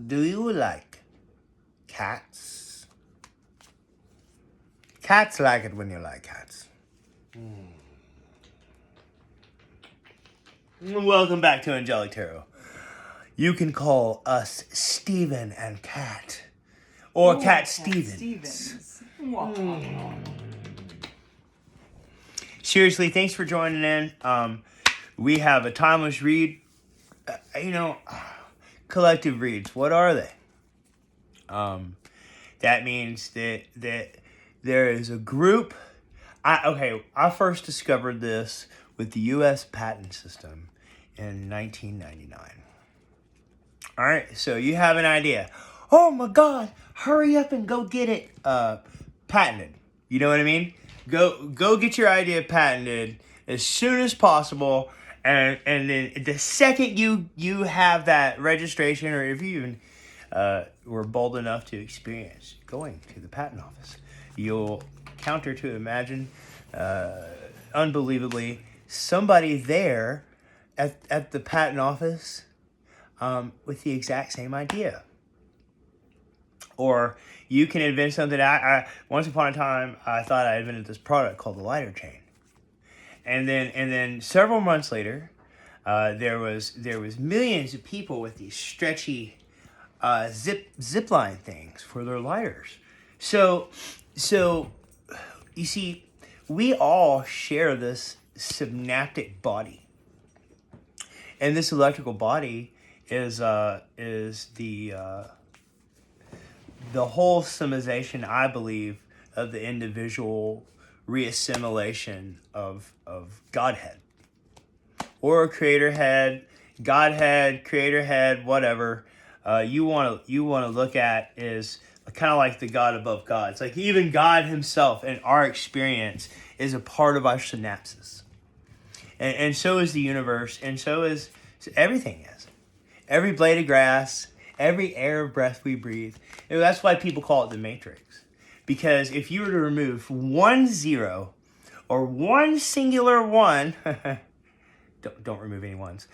do you like cats? Cats like it when you like cats. Welcome back to Angelic Tarot. You can call us Steven and Cat. Or Cat Stevens. Seriously, thanks for joining in. We have a timeless read. Collective reads. What are they? That means that there is a group. I first discovered this with the U.S. patent system in 1999. All right, so you have an idea. Oh my God! Hurry up and go get it patented. You know what I mean? Go get your idea patented as soon as possible, and then the second you have that registration, or if you even were bold enough to experience going to the patent office, you'll counter to imagine, unbelievably, somebody there at the patent office with the exact same idea. Or you can invent something. I once upon a time, I thought I invented this product called the lighter chain. And then several months later, there was millions of people with these stretchy zip line things for their lighters. So you see, we all share this synaptic body, and this electrical body is the whole summation, I believe, of the individual reassimilation of Godhead, or creator head, Godhead, creator head, whatever you want to look at, is kind of like the God above gods. Like even God himself in our experience is a part of our synapses, and so is the universe, and so everything is. Every blade of grass, every air of breath we breathe. And that's why people call it the Matrix. Because if you were to remove 1 0 or 1 singular 1, don't remove any ones,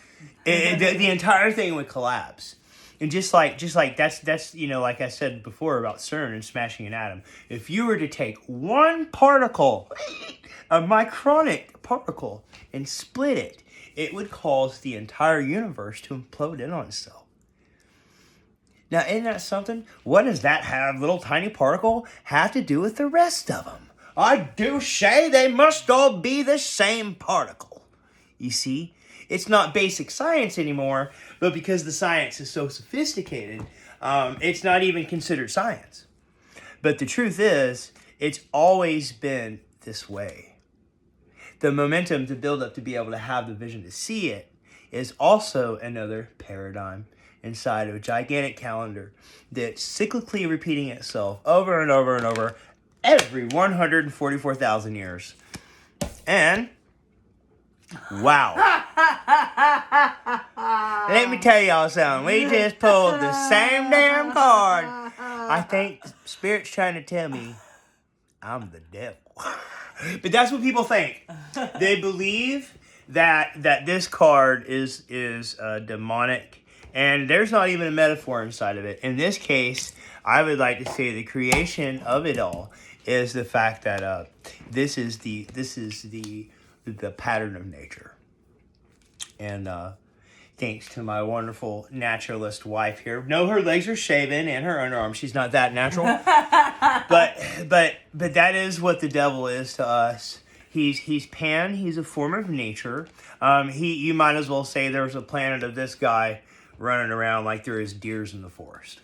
the entire thing would collapse. And just like that's like I said before about CERN and smashing an atom. If you were to take one particle, a micronic particle, and split it, it would cause the entire universe to implode in on itself. Now, isn't that something? What does that little tiny particle have to do with the rest of them? I do say they must all be the same particle. You see, it's not basic science anymore, but because the science is so sophisticated, it's not even considered science. But the truth is, it's always been this way. The momentum to build up to be able to have the vision to see it is also another paradigm inside of a gigantic calendar that's cyclically repeating itself over and over and over every 144,000 years. And, wow. Let me tell y'all something. We just pulled the same damn card. I think Spirit's trying to tell me I'm the devil. But that's what people think. They believe that this card is demonic, and there's not even a metaphor inside of it. In this case, I would like to say the creation of it all is the fact that this is the pattern of nature. And thanks to my wonderful naturalist wife here. No, her legs are shaven and her underarms. She's not that natural. but that is what the devil is to us. He's Pan. He's a form of nature. You might as well say there's a planet of this guy running around like there is deers in the forest.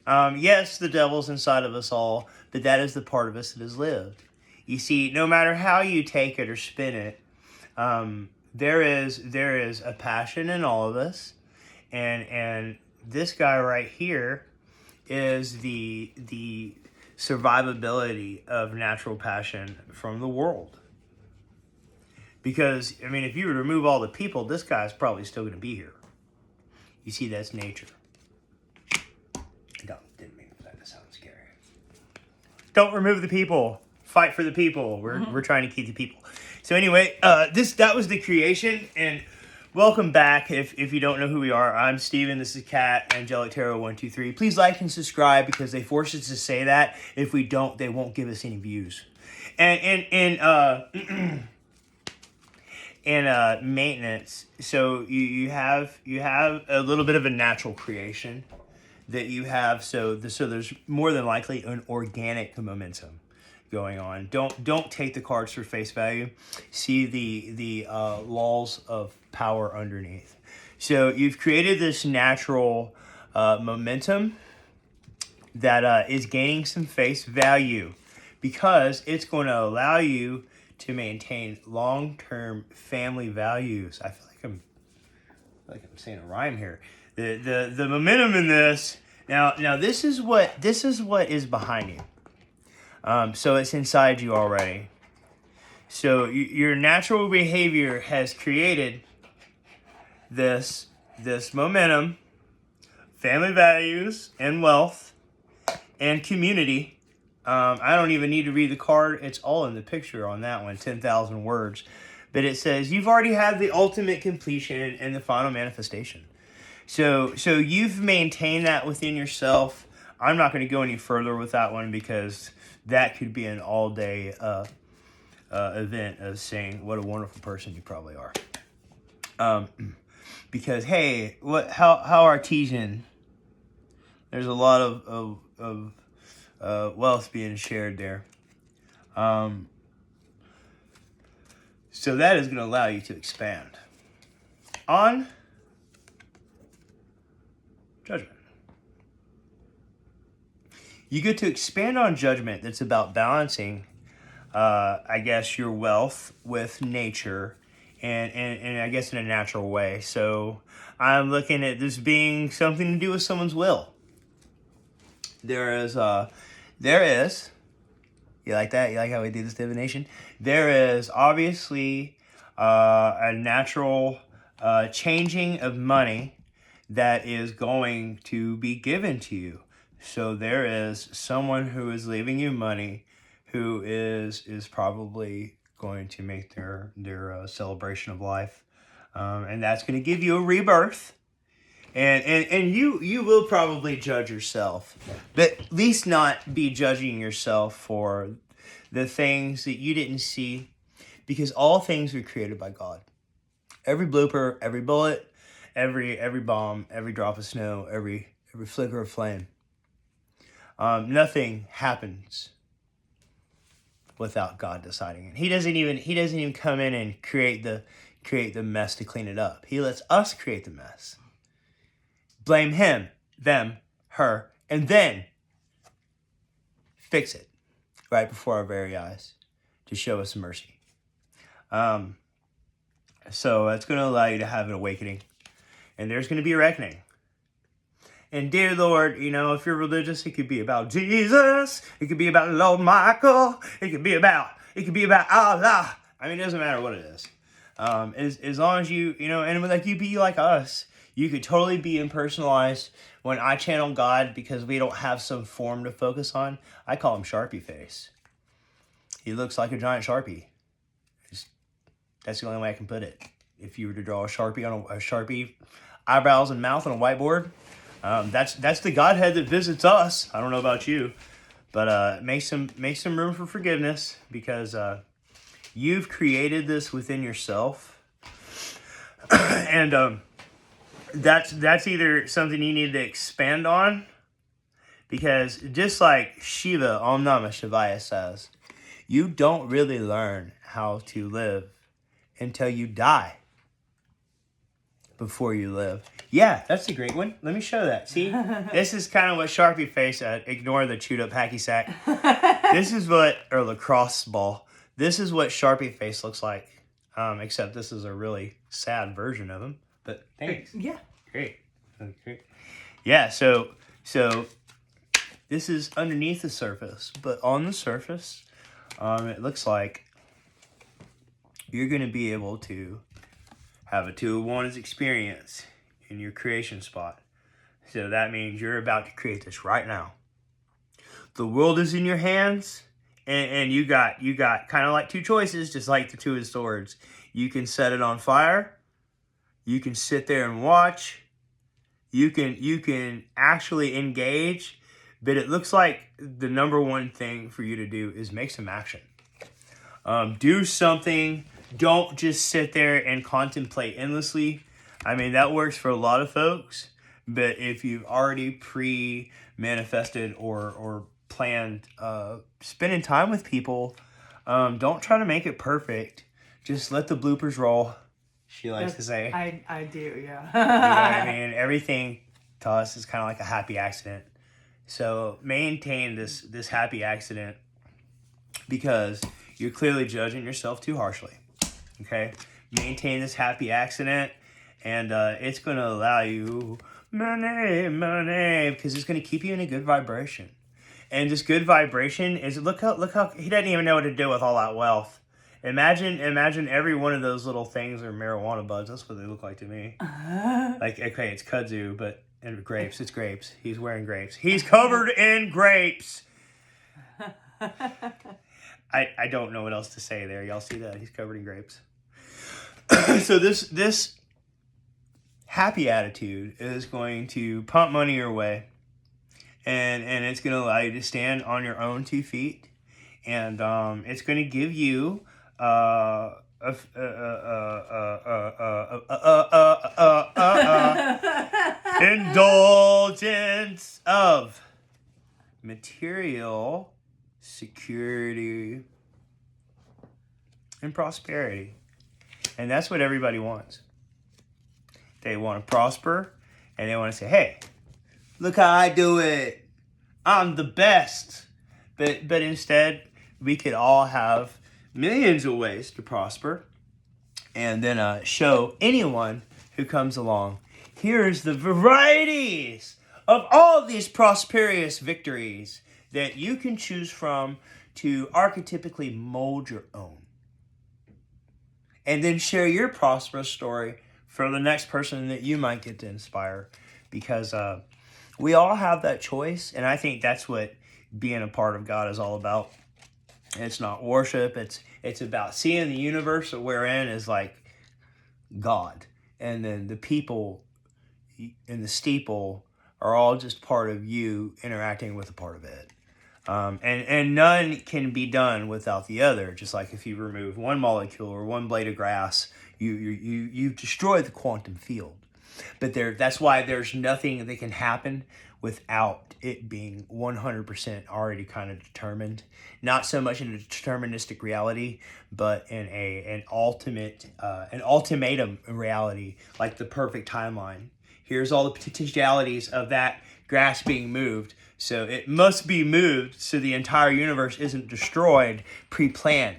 Yes, the devil's inside of us all, but that is the part of us that has lived. You see, no matter how you take it or spin it, there is a passion in all of us, and this guy right here is the survivability of natural passion from the world. Because, I mean, if you were to remove all the people, this guy's probably still going to be here. You see, that's nature. Didn't mean that to sound scary. Don't remove the people. Fight for the people. We're trying to keep the people. So anyway, that was the creation, and Welcome back. If you don't know who we are, I'm Steven. This is Kat, Angelic Tarot 123. Please like and subscribe because they force us to say that. If we don't, they won't give us any views. And maintenance. So you have a little bit of a natural creation that you have. So there's more than likely an organic momentum going on. Don't take the cards for face value. See the laws of power underneath. So you've created this natural momentum that is gaining some face value because it's going to allow you to maintain long-term family values. I feel like I'm saying a rhyme here. The momentum in this now this is what is behind you. So it's inside you already. So your natural behavior has created this momentum, family values, and wealth, and community. I don't even need to read the card. It's all in the picture on that one, 10,000 words. But it says you've already had the ultimate completion and the final manifestation. So you've maintained that within yourself. I'm not going to go any further with that one because that could be an all-day event of saying what a wonderful person you probably are. Because hey, how artesian? There's a lot of wealth being shared there. So that is going to allow you to expand on judgment. You get to expand on judgment. That's about balancing, I guess, your wealth with nature and I guess in a natural way. So I'm looking at this being something to do with someone's will. There is, you like that? You like how we do this divination? There is obviously a natural changing of money that is going to be given to you. So there is someone who is leaving you money who is probably going to make their celebration of life. And that's going to give you a rebirth. And you will probably judge yourself, but at least not be judging yourself for the things that you didn't see, because all things were created by God. Every blooper, every bullet, every bomb, every drop of snow, every flicker of flame. Nothing happens without God deciding it. He doesn't even come in and create the mess to clean it up. He lets us create the mess. Blame him, them, her, and then fix it right before our very eyes to show us mercy. So it's going to allow you to have an awakening, and there's going to be a reckoning. And dear Lord, if you're religious, it could be about Jesus. It could be about Lord Michael. It could be about Allah. I mean, it doesn't matter what it is. As long as you and like you be like us, you could totally be impersonalized. When I channel God, because we don't have some form to focus on, I call him Sharpie Face. He looks like a giant Sharpie. That's the only way I can put it. If you were to draw a Sharpie eyebrows and mouth on a whiteboard, that's the Godhead that visits us. I don't know about you, but make some room for forgiveness, because you've created this within yourself, and that's either something you need to expand on, because just like Shiva Om Namah Shivaya says, you don't really learn how to live until you die. Before you live. Yeah, that's a great one. Let me show that. See? This is kind of what Sharpie Face said. Ignore the chewed up hacky sack. This is or lacrosse ball. This is what Sharpie Face looks like. Except this is a really sad version of him. But thanks. Yeah. Great. Yeah, so this is underneath the surface. But on the surface, it looks like you're going to be able to have a 2 of Wands experience in your creation spot. So that means you're about to create this right now. The world is in your hands, and you got kind of like 2 choices, just like the 2 of Swords. You can set it on fire, You can sit there and watch. You can actually engage, but it looks like the number one thing for you to do is make some action. Do something. Don't just sit there and contemplate endlessly. I mean, that works for a lot of folks, but if you've already pre-manifested or planned spending time with people, don't try to make it perfect. Just let the bloopers roll. She likes to say. I do, yeah. You know what I mean? Everything to us is kind of like a happy accident. So maintain this happy accident, because you're clearly judging yourself too harshly. Okay? Maintain this happy accident, and it's going to allow you money, because it's going to keep you in a good vibration. And this good vibration is, look how he doesn't even know what to do with all that wealth. Imagine every one of those little things are marijuana buds. That's what they look like to me. Like, okay, it's kudzu, but and grapes. It's grapes. He's wearing grapes. He's covered in grapes. I don't know what else to say there. Y'all see that? He's covered in grapes. So this happy attitude is going to pump money your way, and it's going to allow you to stand on your own 2 feet, and it's going to give you indulgence of material security and prosperity. And that's what everybody wants. They want to prosper, and they want to say, hey, look how I do it. I'm the best. But instead, we could all have millions of ways to prosper, and then show anyone who comes along, here's the varieties of all these prosperous victories that you can choose from to archetypically mold your own. And then share your prosperous story for the next person that you might get to inspire. Because we all have that choice, and I think that's what being a part of God is all about. It's not worship. It's about seeing the universe that we're in as like God. And then the people in the steeple are all just part of you interacting with a part of it. And none can be done without the other. Just like if you remove one molecule or one blade of grass, you destroy the quantum field. But that's why there's nothing that can happen without it being 100% already kind of determined. Not so much in a deterministic reality, but in an ultimatum reality, like the perfect timeline. Here's all the potentialities of that grass being moved. So it must be moved so the entire universe isn't destroyed, pre-planned.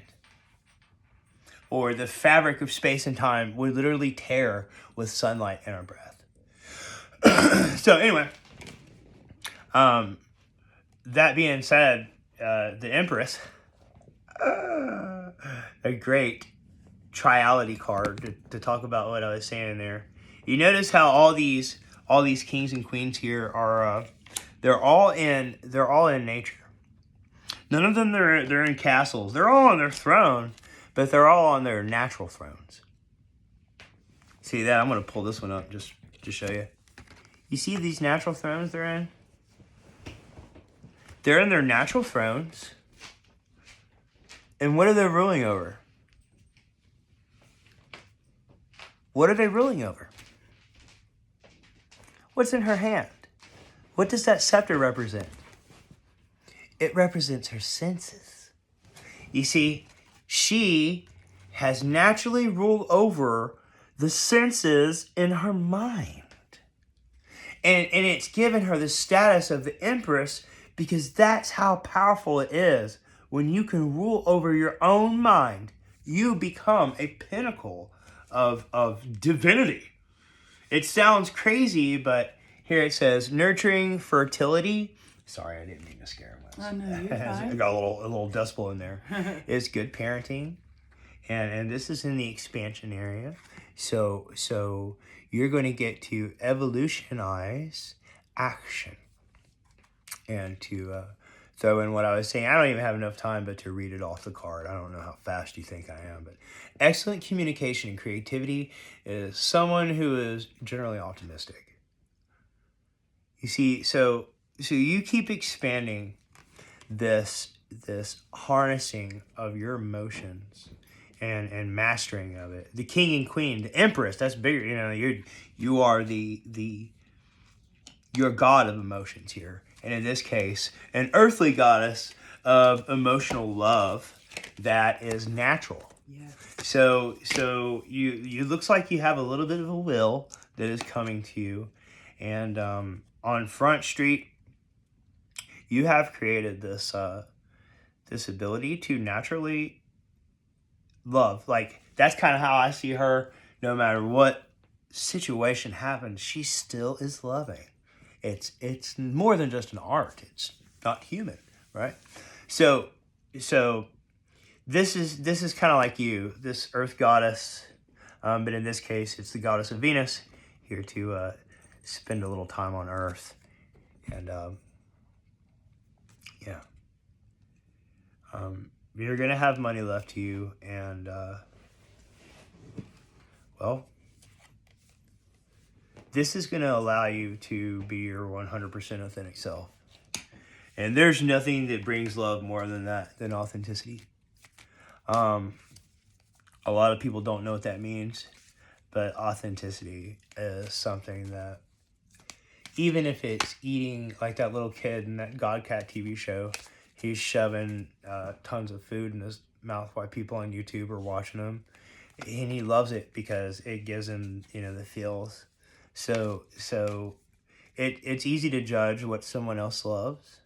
Or the fabric of space and time would literally tear with sunlight in our breath. So anyway, that being said, the Empress, a great triality card to talk about what I was saying there. You notice how all these kings and queens here are they're all in nature. None of them they're in castles. They're all on their throne, but they're all on their natural thrones. See that? I'm gonna pull this one up just to show you. You see these natural thrones they're in? They're in their natural thrones. And what are they ruling over? What are they ruling over? What's in her hand? What does that scepter represent? It represents her senses. You see, she has naturally ruled over the senses in her mind. And it's given her the status of the Empress because that's how powerful it is. When you can rule over your own mind, you become a pinnacle of divinity. It sounds crazy, but here it says, nurturing fertility. Sorry, I didn't mean to scare him. Oh, no, you're fine. I got a little decibel in there. It's good parenting. And this is in the expansion area. So you're going to get to evolutionize action and to throw in what I was saying. I don't even have enough time but to read it off the card. I don't know how fast you think I am, but excellent communication and creativity is someone who is generally optimistic. You see, so you keep expanding this harnessing of your emotions and mastering of it. The king and queen, the empress, that's bigger. You know, you are you're god of emotions here, and in this case, an earthly goddess of emotional love that is natural. Yeah. So you looks like you have a little bit of a will that is coming to you, and on Front Street, you have created this this ability to naturally love. Like, that's kind of how I see her. No matter what situation happens, she still is loving. It's more than just an art. It's not human, right? So this is kind of like you, this earth goddess, but in this case, it's the goddess of Venus, here to spend a little time on Earth, and yeah. You're gonna have money left to you, and well, this is gonna allow you to be your 100% authentic self. And there's nothing that brings love more than that, than authenticity. A lot of people don't know what that means, but authenticity is something that, even if it's eating like that little kid in that Godcat TV show, he's shoving tons of food in his mouth while people on YouTube are watching him, and he loves it because it gives him, you know, the feels. So it's easy to judge what someone else loves,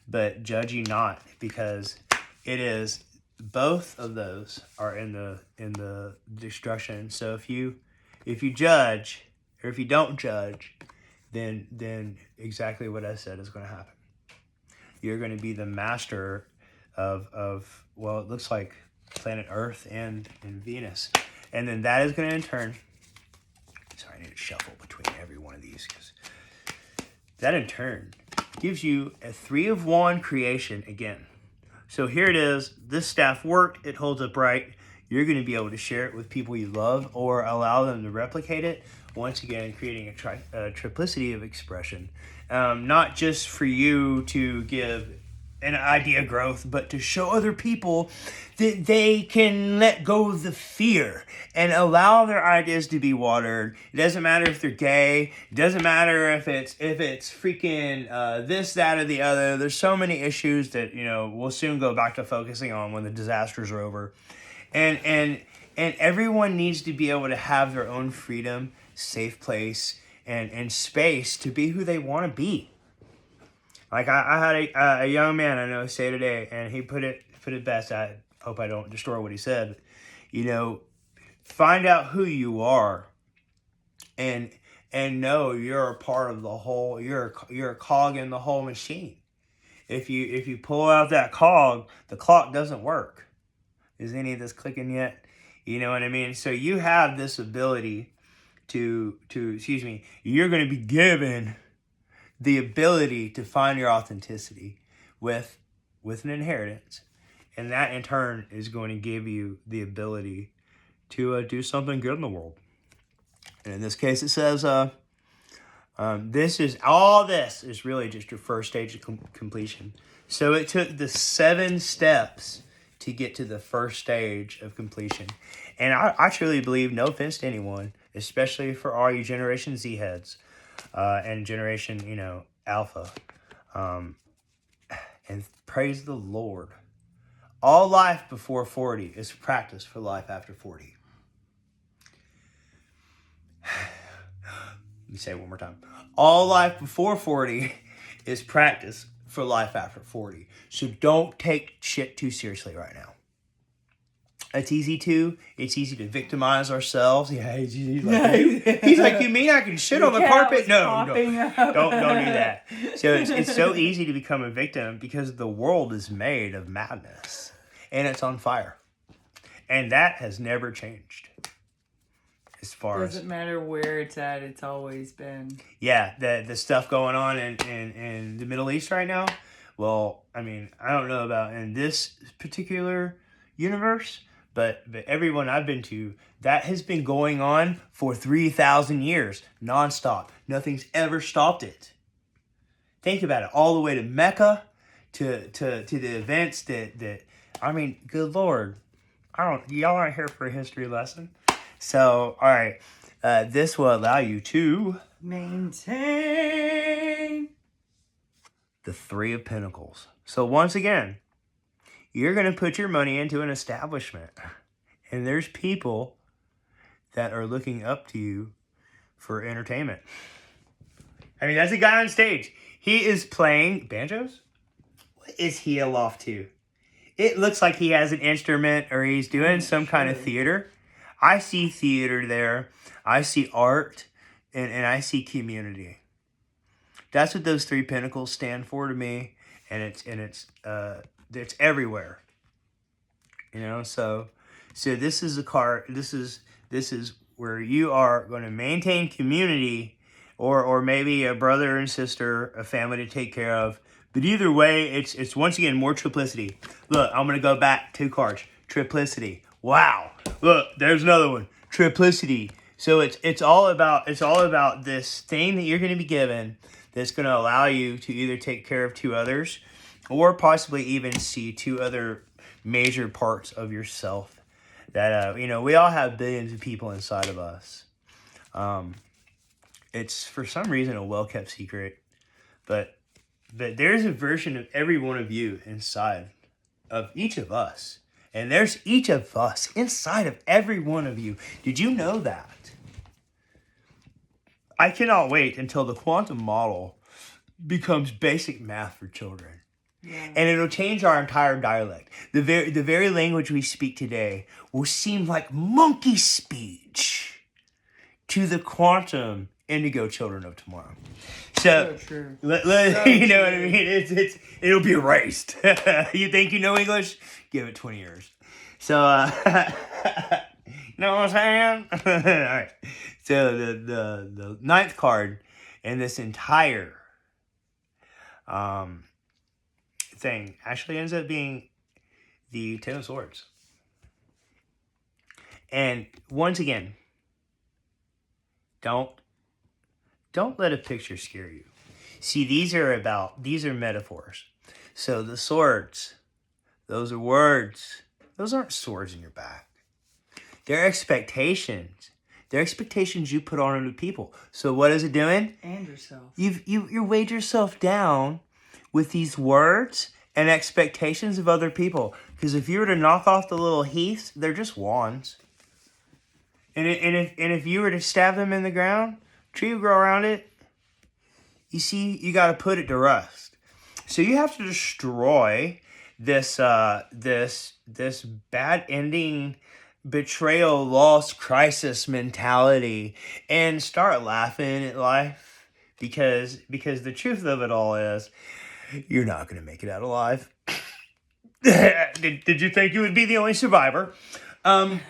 but judge ye not, because it is, both of those are in the destruction. So if you judge, or if you don't judge, then exactly what I said is going to happen. You're going to be the master of well, it looks like planet Earth and Venus, and then that is going to in turn. Sorry, I need to shuffle between every one of these, because that in turn gives you a 3 of Wand creation again. So here it is. This staff worked. It holds upright. You're going to be able to share it with people you love, or allow them to replicate it. Once again, creating a triplicity of expression. Not just for you to give an idea growth, but to show other people that they can let go of the fear and allow their ideas to be watered. It doesn't matter if they're gay. It doesn't matter if it's freaking this, that, or the other. There's so many issues that, you know, we'll soon go back to focusing on when the disasters are over. And everyone needs to be able to have their own freedom, safe place, and space to be who they want to be. Like I had a young man I know say today, and he put it best. I hope I don't destroy what he said. You know, find out who you are, and know you're a part of the whole. You're a cog in the whole machine. If you pull out that cog, the clock doesn't work. Is any of this clicking yet? You know what I mean? So you have this ability to you're going to be given the ability to find your authenticity with an inheritance, and that in turn is going to give you the ability to do something good in the world. And in this case, it says this is really just your first stage of completion. So it took the 7 steps to get to the first stage of completion. And I truly believe, no offense to anyone, especially for all you Generation Z heads, and Generation, you know, Alpha, and praise the Lord, all life before 40 is practice for life after 40. Let me say it one more time. All life before 40 is practice for life after 40. So don't take shit too seriously right now. It's easy to victimize ourselves. Yeah, he's like, you mean I can shit on the carpet? No, don't do that. So it's so easy to become a victim, because the world is made of madness, and it's on fire, and that has never changed. As far as doesn't matter where it's at, it's always been. Yeah, the stuff going on in the Middle East right now. Well, I mean, I don't know about in this particular universe, but everyone I've been to, that has been going on for 3,000 years, nonstop. Nothing's ever stopped it. Think about it, all the way to Mecca, to the events that I mean, good Lord, y'all aren't here for a history lesson. So, all right, this will allow you to Maintain. the Three of Pentacles. So once again, you're going to put your money into an establishment. And there's people that are looking up to you for entertainment. I mean, that's a guy on stage. He is playing banjos? What is he aloft to? It looks like he has an instrument or he's doing some kind of theater. I see theater there. I see art. And I see community. That's what those three pentacles stand for to me. And it's everywhere. You know, so this is a card. This is where you are going to maintain community, or maybe a brother and sister, a family to take care of. But either way, it's once again more triplicity. Look, I'm going to go back 2 cards. Triplicity. Wow. Look, there's another one. Triplicity. So it's all about this thing that you're going to be given that's going to allow you to either take care of 2 others, or possibly even see 2 other major parts of yourself that we all have billions of people inside of us. It's for some reason a well-kept secret, but there's a version of every one of you inside of each of us, and there's each of us inside of every one of you. Did you know that? I cannot wait until the quantum model becomes basic math for children. Yeah. And it'll change our entire dialect. The very language we speak today will seem like monkey speech to the quantum indigo children of tomorrow. So true. You know what I mean? It'll be erased. You think you know English? Give it 20 years. So, you know what I'm saying? All right. So the 9th card in this entire thing actually ends up being the 10 of Swords. And once again, don't let a picture scare you. See, these are metaphors. So the swords, those are words. Those aren't swords in your back. They're expectations. They're expectations you put on other people. So what is it doing? And yourself. You weighed yourself down with these words and expectations of other people. Because if you were to knock off the little heaths, they're just wands. And if you were to stab them in the ground, tree will grow around it. You see, you got to put it to rest. So you have to destroy this bad ending, betrayal, loss, crisis mentality, and start laughing at life. Because the truth of it all is, you're not going to make it out alive. Did you think you would be the only survivor? The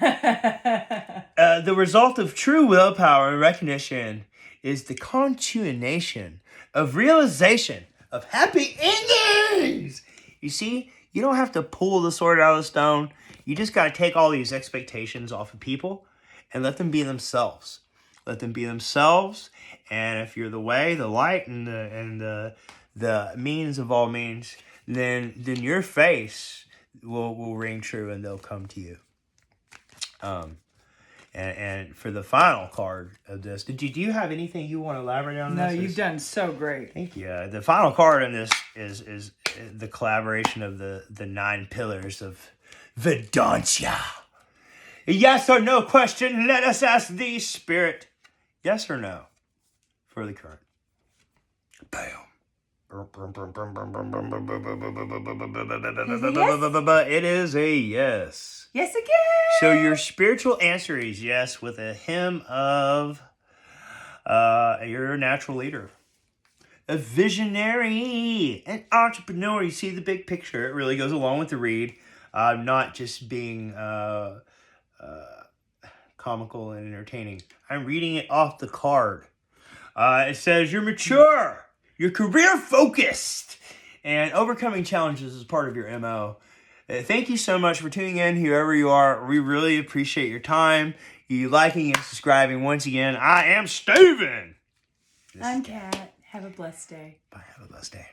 result of true willpower and recognition is the continuation of realization of happy endings. You see, you don't have to pull the sword out of the stone. You just got to take all these expectations off of people and let them be themselves. Let them be themselves. And if you're the way, the light, and the means of all means, then your face will ring true and they'll come to you. And for the final card of this, do you have anything you want to elaborate on? No, you've done so great. Thank you. The final card in this is the collaboration of the 9 pillars of Vedantya. A yes or no question. Let us ask thee, Spirit. Yes or no for the current. Bam. It is a yes. Yes again. So your spiritual answer is yes with a hymn of your natural leader. A visionary, an entrepreneur. You see the big picture. It really goes along with the read. Not just being comical and entertaining. I'm reading it off the card. It says you're mature. You're career focused. And overcoming challenges is part of your MO. Thank you so much for tuning in, whoever you are. We really appreciate your time, you liking and subscribing. Once again, I am Steven. I'm Kat. Have a blessed day. Bye. Have a blessed day.